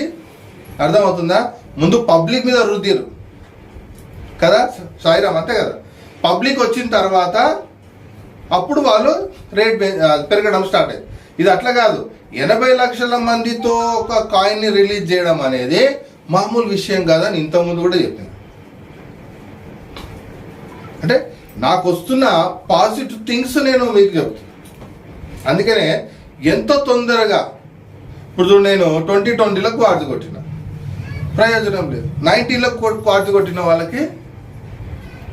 అర్థమవుతుందా, ముందు పబ్లిక్ మీద రుద్దిరు కదా సాయిరామ్, అంతే కదా. పబ్లిక్ వచ్చిన తర్వాత అప్పుడు వాళ్ళు రేట్ పెరగడం స్టార్ట్ అయింది. ఇది అట్లా కాదు, 80 లక్షల మందితో ఒక కాయిన్ని రిలీజ్ చేయడం అనేది మామూలు విషయం కాదని ఇంతకుముందు కూడా చెప్పింది. అంటే నాకు వస్తున్న పాజిటివ్ థింగ్స్ నేను మీకు చెప్తాను. అందుకనే ఎంత తొందరగా ఇప్పుడు చూడు, నేను 2020లో క్వార్జ్ కొట్టిన, ప్రయోజనం లేదు. 90లో క్వార్జ్ కొట్టిన వాళ్ళకి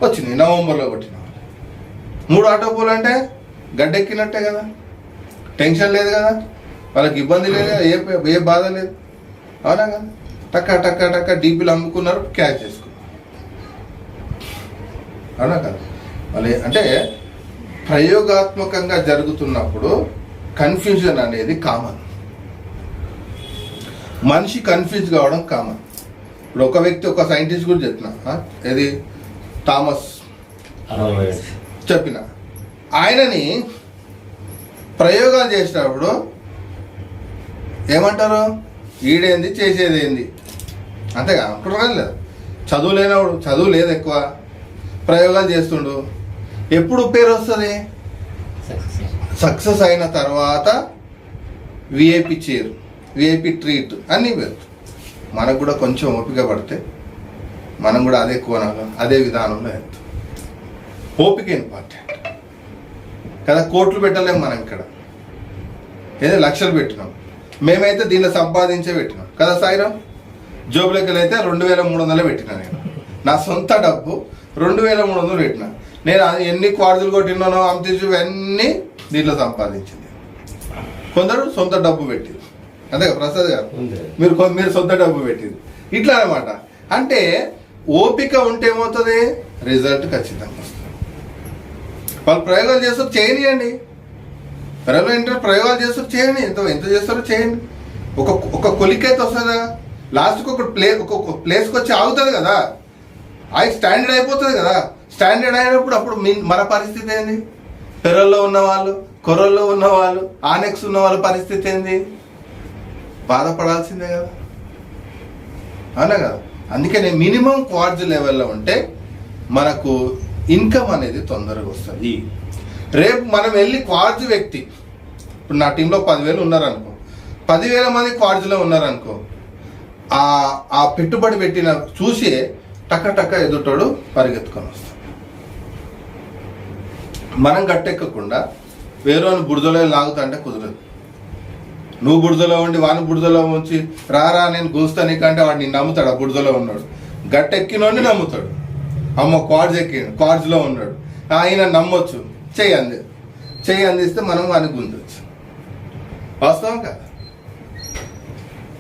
వచ్చినాయి, నవంబర్లో కొట్టిన వాళ్ళకి. 3 ఆటో పోల్ అంటే గడ్డెక్కినట్టే కదా, టెన్షన్ లేదు కదా, వాళ్ళకి ఇబ్బంది లేదు కదా, ఏ బాధ లేదు. అవునా కదా? టక్క టక్క టక్క డీపీలు అమ్ముకున్నారు, క్యాచ్ చేసుకున్నారు. అవునా కదా? మళ్ళీ అంటే ప్రయోగాత్మకంగా జరుగుతున్నప్పుడు కన్ఫ్యూజన్ అనేది కామన్. మనిషి కన్ఫ్యూజ్ కావడం కామన్. ఇప్పుడు ఒక వ్యక్తి, ఒక సైంటిస్ట్ గురించి చెప్పిన, ఏది థామస్ చెప్పిన, ఆయనని ప్రయోగాలు చేసినప్పుడు ఏమంటారు? ఈడేంది చేసేది ఏంది అంతేగా అంటున్నారు లేదు. చదువు లేనప్పుడు, చదువు లేదు ఎక్కువ, ప్రయోగాలు చేస్తుండు. ఎప్పుడు పేరు వస్తుంది? సక్సెస్ అయిన తర్వాత విఐపి చైర్, విఐపి ట్రీట్ అన్నీ పేరు. మనకు కూడా కొంచెం ఓపిక పడితే మనం కూడా అదే కోణంలో, అదే విధానంలో వెళ్తాం. ఓపిక ఇంపార్టెంట్ కదా. కోట్లు పెట్టలేము మనం ఇక్కడ, ఏదో లక్షలు పెట్టినాం. మేమైతే దీన్ని సంపాదించే పెట్టినాం కదా సాయిరామ్. జోబులకి అయితే 2300 పెట్టినా నేను. నా సొంత డబ్బు 2300 పెట్టినా. నేను ఎన్ని క్వార్జులు కొట్టినానో అంతేజు అన్నీ దీంట్లో సంపాదించింది. కొందరు సొంత డబ్బు పెట్టింది, అంతే కదా ప్రసాద్ గారు? మీరు సొంత డబ్బు పెట్టింది. ఇట్లా అనమాట. అంటే ఓపిక ఉంటే ఏమవుతుంది? రిజల్ట్ ఖచ్చితంగా వస్తుంది. వాళ్ళు ప్రయోగాలు చేస్తారు, చేయనియండి. ప్రయోగాలు చేస్తారు, చేయండి. ఎంత చేస్తారో చేయండి. ఒక కొలికైతే వస్తుందా? లాస్ట్కి ఒక ప్లేస్కి వచ్చి ఆగుతుంది కదా, అది స్టాండర్డ్ అయిపోతుంది కదా. స్టాండర్డ్ అయినప్పుడు అప్పుడు మన పరిస్థితి ఏంది? పెరల్లో ఉన్నవాళ్ళు, కొరల్లో ఉన్నవాళ్ళు, ఆనెక్స్ ఉన్న వాళ్ళ పరిస్థితి ఏంది? బాధపడాల్సిందే కదా, అవునా కదా? అందుకనే మినిమం క్వార్జ్ లెవెల్లో ఉంటే మనకు ఇన్కమ్ అనేది తొందరగా వస్తుంది. రేపు మనం వెళ్ళి క్వార్జ్ వ్యక్తి, ఇప్పుడు నా టీంలో 10,000 ఉన్నారనుకో, 10,000 మంది క్వార్జ్లో ఉన్నారనుకో, ఆ పెట్టుబడి పెట్టిన చూసి టక్క టక్క ఎదుటోడు పరిగెత్తుకొని వస్తాడు. మనం గట్టెక్కకుండా వేరే బురదలో లాగుతా అంటే కుదరదు. నువ్వు బురదలో ఉండి వాని బురదలో ఉంచి రారా నేను గుంస్తా నీకంటే వాడు నేను నమ్ముతాడు. ఆ బురదలో ఉన్నాడు, గట్టెక్కినోడిని నమ్ముతాడు. అమ్మ క్వార్జ్ ఎక్కిండు, క్వార్జ్లో ఉన్నాడు, ఆయన నమ్మొచ్చు. చెయ్యి అందిస్తే మనం వాని గుంజొచ్చు. వాస్తవం కదా?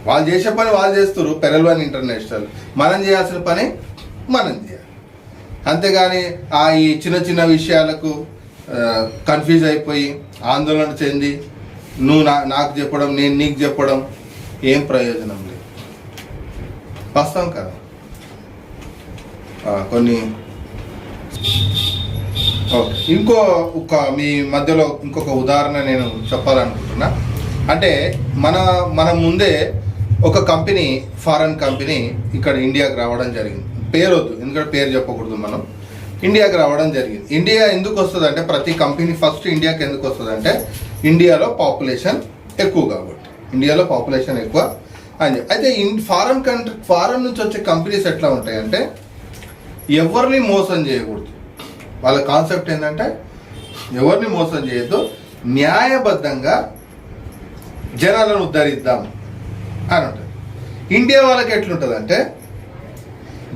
వాళ్ళు చేసే పని వాళ్ళు చేస్తారు, పెరల్వన్ ఇంటర్నేషనల్. మనం చేయాల్సిన పని మనం చేయాలి. అంతేగాని ఈ చిన్న చిన్న విషయాలకు కన్ఫ్యూజ్ అయిపోయి ఆందోళన చెంది నువ్వు నాకు చెప్పడం, నేను నీకు చెప్పడం ఏం ప్రయోజనం లేదు. వాస్తవం కదా? కొన్ని ఓకే, మీ మధ్యలో ఇంకొక ఉదాహరణ నేను చెప్పాలనుకుంటున్నా. అంటే మన ముందే ఒక కంపెనీ, ఫారెన్ కంపెనీ ఇక్కడ ఇండియాకి రావడం జరిగింది. పేరు వద్దు, ఎందుకంటే పేరు చెప్పకూడదు. మనం ఇండియాకి రావడం జరిగింది. ఇండియా ఎందుకు వస్తుంది అంటే, ప్రతి కంపెనీ ఫస్ట్ ఇండియాకి ఎందుకు వస్తుంది అంటే, ఇండియాలో పాపులేషన్ ఎక్కువ కాబట్టి. ఇండియాలో పాపులేషన్ ఎక్కువ అని. అయితే ఫారెన్ నుంచి వచ్చే కంపెనీస్ ఎట్లా ఉంటాయంటే, ఎవరిని మోసం చేయకూడదు. వాళ్ళ కాన్సెప్ట్ ఏంటంటే, ఎవరిని మోసం చేయొద్దు, న్యాయబద్ధంగా జనాలను ఉద్ధరిద్దాం అని ఉంటుంది. ఇండియా వాళ్ళకి ఎట్లుంటుంది అంటే,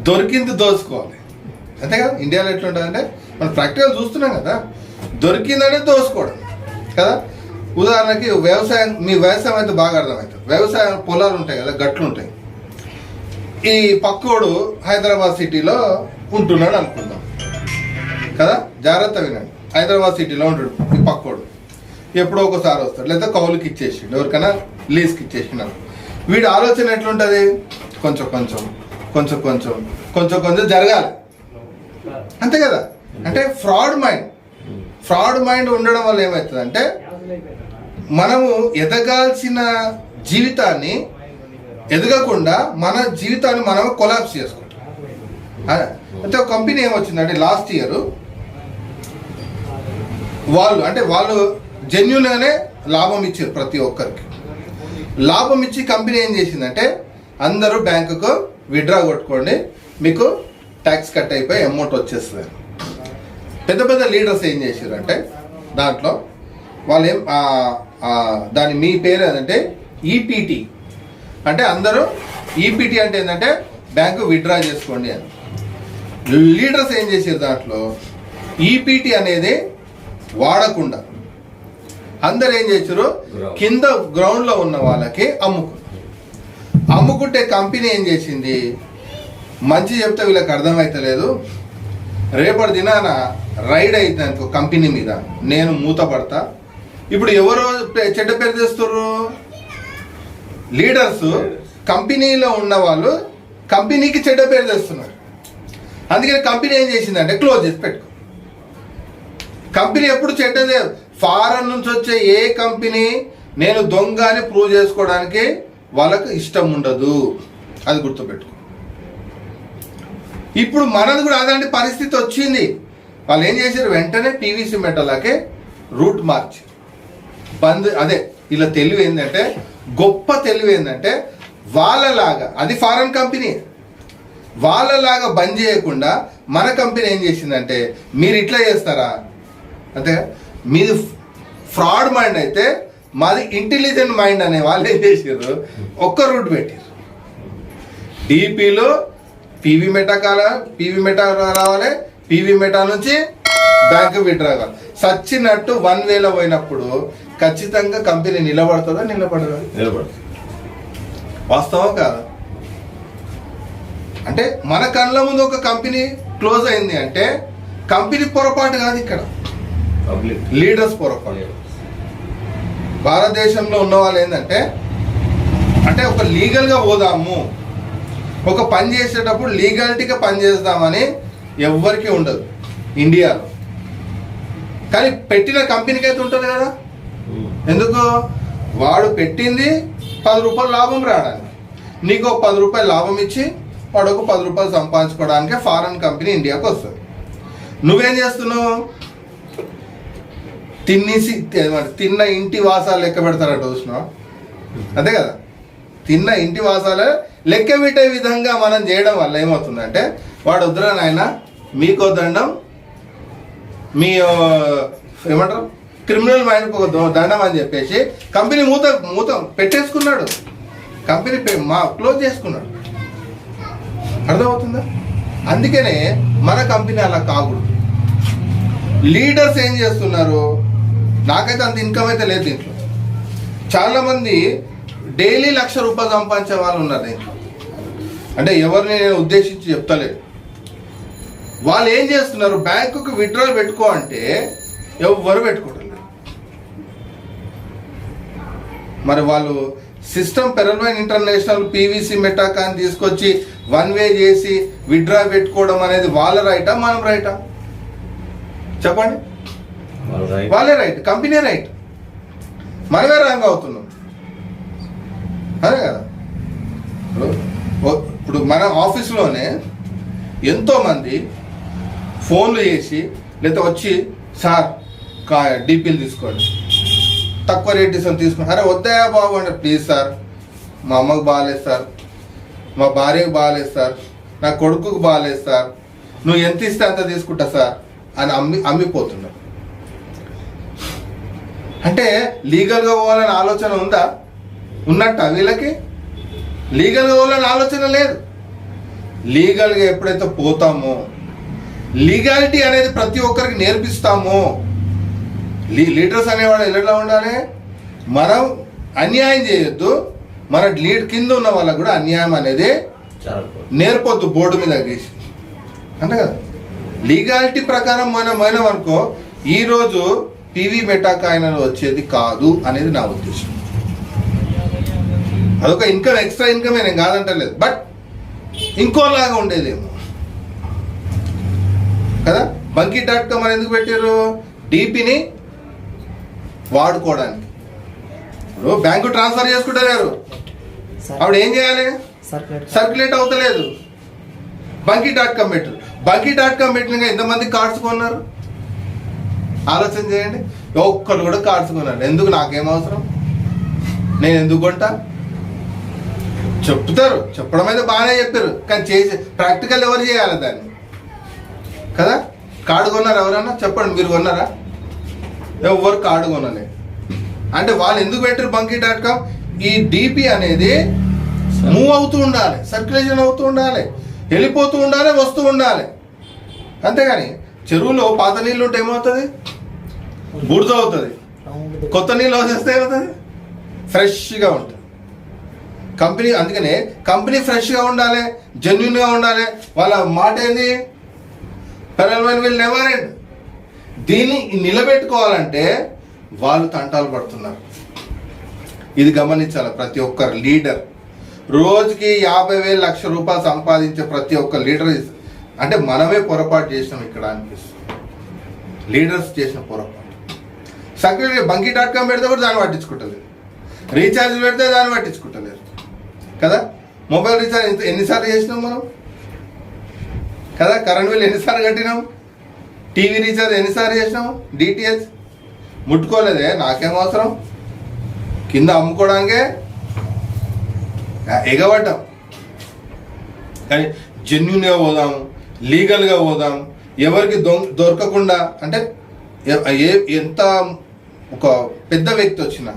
దొరికింది దోచుకోవాలి, అంతే కదా? ఇండియాలో ఎట్లుంటుంది అంటే, మనం ప్రాక్టికల్ చూస్తున్నాం కదా, దొరికిందనే దోచుకోవడం కదా. ఉదాహరణకి వ్యవసాయం, మీ వ్యవసాయం అయితే బాగా అర్థమవుతుంది. వ్యవసాయం పొలాలు ఉంటాయి కదా, గట్లు ఉంటాయి. ఈ పక్కోడు హైదరాబాద్ సిటీలో ఉంటున్నాడు అనుకుందాం కదా, జాగ్రత్త వినండి. హైదరాబాద్ సిటీలో ఉంటాడు ఈ పక్కోడు. ఎప్పుడో ఒకసారి వస్తాడు, లేదా కౌలుకి ఇచ్చేసిండు, ఎవరికైనా లీజ్కి ఇచ్చేసినాడు. వీడి ఆలోచన ఎట్లుంటుంది? కొంచెం కొంచెం కొంచెం కొంచెం కొంచెం కొంచెం జరగాలి, అంతే కదా. అంటే ఫ్రాడ్ మైండ్ ఉండడం వల్ల ఏమవుతుందంటే, మనము ఎదగాల్సిన జీవితాన్ని ఎదగకుండా మన జీవితాన్ని మనం కొలాప్స్ చేసుకుంటాం. అంటే ఒక కంపెనీ ఏమొచ్చిందంటే, లాస్ట్ ఇయర్ వాళ్ళు జెన్యున్గానే లాభం ఇచ్చారు ప్రతి ఒక్కరికి. లాభం ఇచ్చి కంపెనీ ఏం చేసిందంటే, అందరూ బ్యాంకుకు విత్డ్రా కొట్టుకోండి, మీకు ట్యాక్స్ కట్ అయిపోయి అమౌంట్ వచ్చేస్తుంది. పెద్ద పెద్ద లీడర్స్ ఏం చేశారంటే, దాంట్లో వాళ్ళు దాని మీ పేరు ఏంటంటే ఈపీటీ అంటే అందరూ ఈపీటీ అంటే ఏంటంటే బ్యాంకు విత్డ్రా చేసుకోండి అని. లీడర్స్ ఏం చేసారు దాంట్లో ఈపీటీ అనేది వాడకుండా అందరు ఏం చేశారు కింద గ్రౌండ్లో ఉన్న వాళ్ళకి అమ్ముకుంటే కంపెనీ ఏం చేసింది, మంచి చెప్తే వీళ్ళకి అర్థమవుతలేదు, రేపటి దినాన రైడ్ అయితే అనుకో కంపెనీ మీద నేను మూతపడతా. ఇప్పుడు ఎవరో చెడ్డ పేరు తెస్తున్నారు, లీడర్స్ కంపెనీలో ఉన్న వాళ్ళు కంపెనీకి చెడ్డ పేరు తెస్తున్నారు. అందుకని కంపెనీ ఏం చేసిందంటే క్లోజ్ చేసి పెట్టుకో. కంపెనీ ఎప్పుడు చెడ్డదే. ఫారెన్ నుంచి వచ్చే ఏ కంపెనీ నేను దొంగ అని ప్రూవ్ చేసుకోవడానికి వాళ్ళకు ఇష్టం ఉండదు, అది గుర్తుపెట్టుకో. ఇప్పుడు మనది కూడా అలాంటి పరిస్థితి వచ్చింది. వాళ్ళు ఏం చేశారు, వెంటనే పీవీసీ మెటల్కే రూట్ మార్చి బంద్. అదే ఇలా తెలివి ఏంటంటే, గొప్ప తెలివి ఏంటంటే వాళ్ళలాగా, అది ఫారెన్ కంపెనీ, వాళ్ళలాగా బంద్ చేయకుండా మన కంపెనీ ఏం చేసిందంటే మీరు ఇట్లా చేస్తారా అంటే మీది ఫ్రాడ్ మైండ్ అయితే మాది ఇంటెలిజెంట్ మైండ్ అనే వాళ్ళు ఏం చేసారు, ఒక్క రూట్ పెట్టారు. డిపిలో పీవీ మెటా రావాలి, పీవీ మెటా నుంచి బ్యాంకు విత్డ్రా కావాలి. సచ్చినట్టు 1 వేలో పోయినప్పుడు ఖచ్చితంగా కంపెనీ నిలబడుతుందా నిలబడదా? వాస్తవం కాదా? అంటే మన కళ్ళ ముందు ఒక కంపెనీ క్లోజ్ అయింది అంటే కంపెనీ పొరపాటు కాదు, ఇక్కడ లీడర్స్ పొరపాటు. భారతదేశంలో ఉన్న వాళ్ళు ఏంటంటే అంటే ఒక లీగల్గా పోదాము, ఒక పని చేసేటప్పుడు లీగాలిటీగా పని చేద్దామని ఎవ్వరికీ ఉండదు ఇండియాలో. కానీ పెట్టిన కంపెనీకి అయితే ఉంటుంది కదా. ఎందుకు? వాడు పెట్టింది 10 రూపాయలు లాభం రావడానికి, నీకు 10 రూపాయలు లాభం ఇచ్చి వాడు ఒక 10 రూపాయలు సంపాదించుకోవడానికి ఫారెన్ కంపెనీ ఇండియాకి వస్తుంది. నువ్వేం చేస్తున్నావు, తిన్న ఇంటి వాసాలు లెక్క పెడతారట చూసినావు, అంతే కదా. తిన్న ఇంటి వాసాలే లెక్క పెట్టే విధంగా మనం చేయడం వల్ల ఏమవుతుందంటే వాడు వద్దురా నాయన మీకో దండం, మీ ఏమంటారు క్రిమినల్ మైండ్ ఒక దండం అని చెప్పేసి కంపెనీ మూత పెట్టేసుకున్నాడు, కంపెనీ క్లోజ్ చేసుకున్నాడు. అర్థమవుతుందా? అందుకనే మన కంపెనీ అలా కాకూడదు. లీడర్స్ ఏం చేస్తున్నారు, నాకైతే అంత ఇన్కమ్ అయితే లేదు దీంట్లో. చాలామంది డైలీ 1,00,000 రూపాయలు సంపాదించే వాళ్ళు ఉన్నారు దీంట్లో. అంటే ఎవరిని నేను ఉద్దేశించి చెప్తలేదు. వాళ్ళు ఏం చేస్తున్నారు, బ్యాంకుకి విత్డ్రాల్ పెట్టుకో అంటే ఎవరు పెట్టుకుంటారు. మరి వాళ్ళు సిస్టమ్ పెరల్వైన్ ఇంటర్నేషనల్ పీవీసీ మెటాకాన్ తీసుకొచ్చి 1 వే చేసి విత్డ్రా పెట్టుకోవడం అనేది వాళ్ళ రైటా మనం రైటా చెప్పండి? వాళ్ళే రైట్, కంపెనీ రైట్, మనమే రాంగ్ అవుతున్నాం, అదే కదా. ఇప్పుడు మన ఆఫీస్లోనే ఎంతోమంది ఫోన్లు చేసి లేదా వచ్చి సార్ డీపీలు తీసుకోండి, తక్కువ రేట్ ఇస్తాను తీసుకోండి. అరే వద్దా బాబు అంటే ప్లీజ్ సార్, మా అమ్మకు బాగాలేదు సార్, మా భార్యకు బాగాలేదు సార్, నా కొడుకుకు బాగాలేదు సార్, నువ్వు ఎంత ఇస్తే అంత తీసుకుంటా సార్ అని అమ్మిపోతున్నావు. అంటే లీగల్గా పోవాలని ఆలోచన ఉందా? ఉన్నట్ట వీళ్ళకి లీగల్గా పోవాలని ఆలోచన లేదు. లీగల్గా ఎప్పుడైతే పోతామో, లీగాలిటీ అనేది ప్రతి ఒక్కరికి నేర్పిస్తామో, లీడర్స్ అనేవాడు ఎలా ఉండాలి, మనం అన్యాయం చేయొద్దు, మన కింద ఉన్న వాళ్ళకు కూడా అన్యాయం అనేది నేర్పొద్దు బోర్డు మీద గీసి, అంతే కదా. లీగాలిటీ ప్రకారం మనం అనుకో ఈరోజు పీవీ మెటాకాయిన్లో వచ్చేది కాదు అనేది నా ఉద్దేశం. అదొక ఇన్కమ్, ఎక్స్ట్రా ఇన్కమే, నేను కాదంటలేదు, బట్ ఇంకోలాగా ఉండేదేమో కదా. Bunky.com అని ఎందుకు పెట్టారు, డీపీని వాడుకోవడానికి. ఇప్పుడు బ్యాంకు ట్రాన్స్ఫర్ చేసుకుంటారు, అప్పుడు ఏం చేయాలి, సర్క్యులేట్ అవుతలేదు, Bunky.com పెట్టారు. Bunky.com పెట్టినాక ఎంతమంది కార్డ్స్ కొన్నారు ఆలోచన చేయండి. ఒక్కరు కూడా కార్డ్స్ కొన్నారు. ఎందుకు, నాకేం అవసరం, నేను ఎందుకు కొంటా? చెప్తారు, చెప్పడం అయితే బాగానే చెప్పారు, కానీ చేసి ప్రాక్టికల్ ఎవరు చేయాలి దాన్ని కదా. కార్డు కొన్నారు ఎవరన్నా చెప్పండి, మీరు కొన్నారా? ఎవరు కార్డు కొనలే. అంటే వాళ్ళు ఎందుకు పెట్టారు Bunky.com, ఈ డిపి అనేది మూవ్ అవుతూ ఉండాలి, సర్క్యులేషన్ అవుతూ ఉండాలి, వెళ్ళిపోతూ ఉండాలి, వస్తూ ఉండాలి. అంతేగాని చెరువులో పాత నీళ్ళు ఉంటే ఏమవుతుంది? బురద అవుతుంది. కొత్త నీళ్ళు వచ్చేస్తే ఏమవుతుంది? ఫ్రెష్గా ఉంటుంది. కంపెనీ అందుకనే కంపెనీ ఫ్రెష్గా ఉండాలి, జెన్యున్గా ఉండాలి. వాళ్ళ మాట ఏంది? పెరల్వైన్ విల్ నెవర్ ఎండ్. దీన్ని నిలబెట్టుకోవాలంటే వాళ్ళు తంటాలు పడుతున్నారు. ఇది గమనించాలి ప్రతి ఒక్కరు లీడర్. రోజుకి 50,000 లక్ష రూపాయలు సంపాదించే ప్రతి ఒక్క లీడర్ అంటే మనమే పొరపాటు చేసినాం ఇక్కడ అనిపిస్తుంది. లీడర్స్ చేసిన పొరపాటు. సక్రెటరీ బంకీ.com పెడితే కూడా దాన్ని పట్టించుకుంటలేదు, రీఛార్జ్ పెడితే దాన్ని పట్టించుకుంటలేదు కదా. మొబైల్ రీఛార్జ్ ఎన్నిసార్లు చేసినాం మనం కదా. కరెంట్ బిల్ ఎన్నిసార్లు కట్టినాం, టీవీ రీఛార్జ్ ఎన్నిసార్లు చేసినాం, డిటిహెచ్ ముట్టుకోలేదే. నాకేం అవసరం, కింద అమ్ముకోవడానికే ఎగబడ్డాం. కానీ జెన్యున్గా పోదాం, లీగల్గా పోదాం, ఎవరికి దొరకకుండా. అంటే ఎంత ఒక పెద్ద వ్యక్తి వచ్చినా,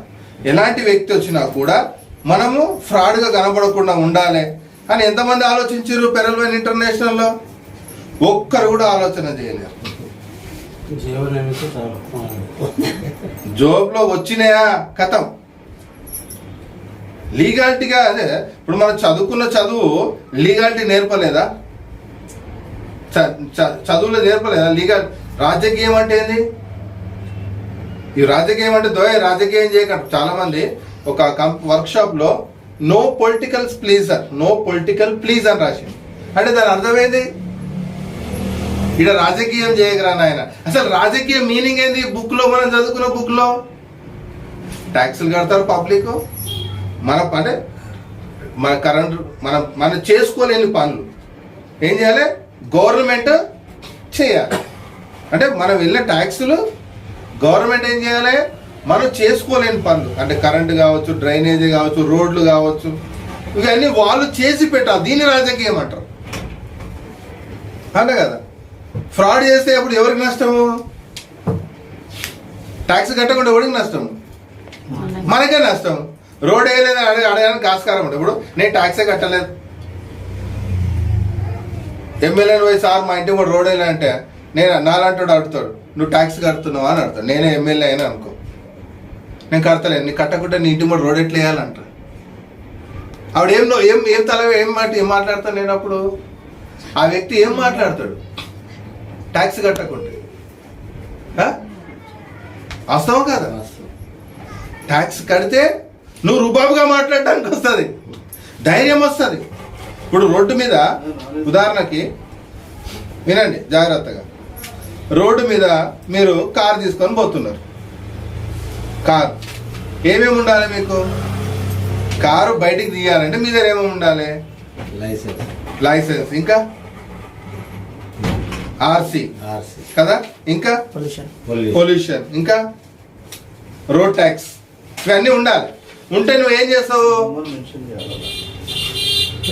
ఎలాంటి వ్యక్తి వచ్చినా కూడా మనము ఫ్రాడ్గా కనబడకుండా ఉండాలి అని ఎంతమంది ఆలోచించారు పెరల్వైన్ ఇంటర్నేషనల్లో? ఒక్కరు కూడా ఆలోచన చేయలేరు. జోబ్లో వచ్చినాయా కథం. లీగాలిటీగా అదే ఇప్పుడు మనం చదువుకున్న చదువు లీగాలిటీ నేర్పలేదా? చదువులో నేర్పలేదా లీగల్? రాజకీయం అంటే ఏంది? ఈ రాజకీయం అంటే రాజకీయం చేయకండి. చాలా మంది ఒక వర్క్షాప్లో no political pleasure, no political please అని రాసింది. అంటే దాని అర్థమైంది ఇక్కడ రాజకీయం చేయగరా నాయన. అసలు రాజకీయ మీనింగ్ ఏంది? బుక్లో మనం చదువుకున్న బుక్లో ట్యాక్సులు కడతారు పబ్లిక్, అంటే మన కరెంట్ మనం చేసుకోలేని పనులు ఏం చేయాలి? గవర్నమెంట్ చేయాలి. అంటే మనం వెళ్ళే ట్యాక్సులు గవర్నమెంట్ ఏం చేయాలి? మనం చేసుకోలేని పనులు అంటే కరెంటు కావచ్చు, డ్రైనేజీ కావచ్చు, రోడ్లు కావచ్చు, ఇవన్నీ వాళ్ళు చేసి పెట్టాలి. దీన్ని రాజకీయం అంటారు అంతే కదా. ఫ్రాడ్ చేస్తే అప్పుడు ఎవరికి నష్టము? ట్యాక్స్ కట్టకుండా ఎవరికి నష్టము? మనకే నష్టం. రోడ్ వేయలేదు అడగడానికి ఆస్కారం ఉంటుంది. ఇప్పుడు నేను ట్యాక్సే కట్టలేదు, ఎమ్మెల్యేని పోయి సార్ మా ఇంటి కూడా రోడ్ వేయలే అంటే నేను నాలంటాడు అడుగుతాడు, నువ్వు ట్యాక్స్ కడుతున్నావా అని అడుగుతాడు. నేనే ఎమ్మెల్యే అయినా అనుకో, నేను కడతలేను, నీకు కట్టకుంటే నీ ఇంటి కూడా రోడ్ ఎట్లా వేయాలంటారు. ఆవిడ ఏం తల ఏం మాట్లాడతాను నేను అప్పుడు? ఆ వ్యక్తి ఏం మాట్లాడతాడు ట్యాక్స్ కట్టకుంటే? వాస్తవం కదా. ట్యాక్స్ కడితే నువ్వు రుబాబుగా మాట్లాడడానికి వస్తుంది, ధైర్యం వస్తుంది. ఇప్పుడు రోడ్డు మీద ఉదాహరణకి వినండి జాగ్రత్తగా, రోడ్డు మీద మీరు కారు తీసుకొని పోతున్నారు. కారు ఏమేమి ఉండాలి మీకు? కారు బయటికి తీయాలంటే మీ దగ్గర ఏమేమి ఉండాలి? లైసెన్స్, ఇంకా ఆర్సీ కదా, ఇంకా పొల్యూషన్, ఇంకా రోడ్ ట్యాక్స్, ఇవన్నీ ఉండాలి. ఉంటే నువ్వు ఏం చేస్తావు?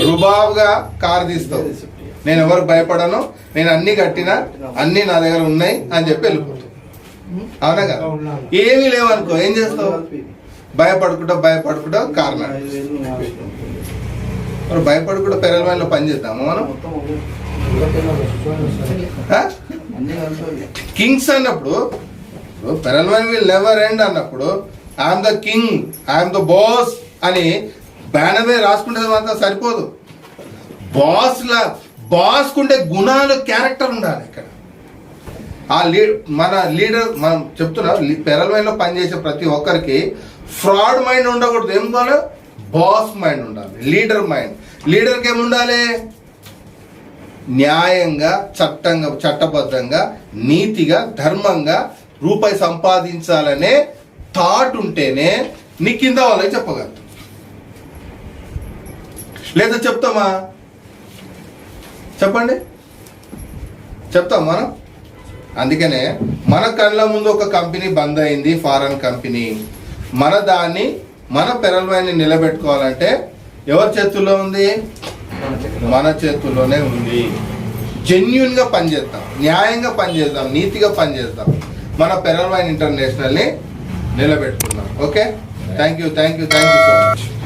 రుబాబుగా కారు తీస్తావు. నేను ఎవరు భయపడను, నేను అన్ని కట్టినా, అన్ని నా దగ్గర ఉన్నాయి అని చెప్పి వెళ్ళిపోతావు. అవునా కదా? ఏమీ లేవనుకో ఏం చేస్తావు? భయపడుకుంటా కారు మరి భయపడకుండా పెరల్వైన్లో పని చేద్దాము మనం. కింగ్స్ అన్నప్పుడు పెరల్వైన్ విల్ నెవర్ ఎండ్ అన్నప్పుడు I'm the king, I'm the boss అని బ్యానర్ మీద రాసుకుంటే మాత్రం సరిపోదు. బాస్ కుండే గుణాలు, క్యారెక్టర్ ఉండాలి ఇక్కడ. ఆ మన లీడర్ మనం చెప్తున్నా పెరల్వైన్లో పనిచేసే ప్రతి ఒక్కరికి ఫ్రాడ్ మైండ్ ఉండకూడదు. ఏం కావాలి? బాస్ మైండ్ ఉండాలి, లీడర్ మైండ్. లీడర్కి ఏముండాలి? న్యాయంగా, చట్టబద్ధంగా, నీతిగా, ధర్మంగా రూపాయి సంపాదించాలనే థాట్ ఉంటేనే నీ కింద వాళ్ళకి చెప్పగలరు. లేదా చెప్తామా? చెప్పండి, చెప్తాం మనం. అందుకనే మన కళ్ళ ముందు ఒక కంపెనీ బంద్ అయింది, ఫారెన్ కంపెనీ. మన పెరల్వైన్ని నిలబెట్టుకోవాలంటే ఎవరి చేతుల్లో ఉంది? మన చేతుల్లోనే ఉంది. జెన్యున్గా పనిచేద్దాం, న్యాయంగా పనిచేద్దాం, నీతిగా పనిచేద్దాం. మన పెరల్వైన్ ఇంటర్నేషనల్ని నిలబెట్టుకుందాం. Okay. Thank you so much.